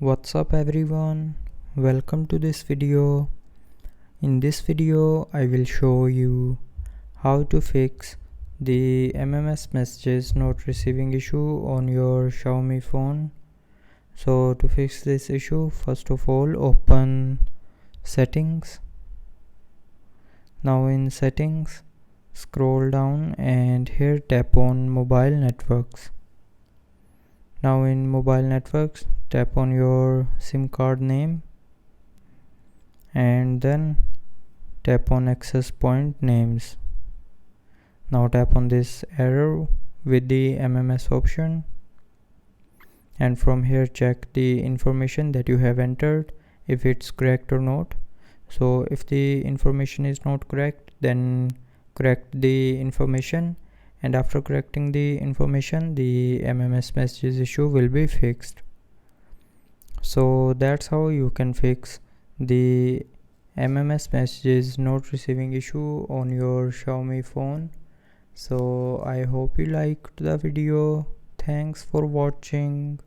What's up everyone, welcome to this video. In this video I will show you how to fix the MMS messages not receiving issue on your Xiaomi phone. So to fix this issue, first of all open settings. Now in settings, scroll down and here tap on mobile networks. Now in mobile networks, tap on your SIM card name and then tap on access point names. Now tap on this arrow with the MMS option and from here check the information that you have entered if it's correct or not. So if the information is not correct, then correct the information, and after correcting the information the MMS messages issue will be fixed. So that's how you can fix the MMS messages not receiving issue on your Xiaomi phone. So I hope you liked the video. Thanks for watching.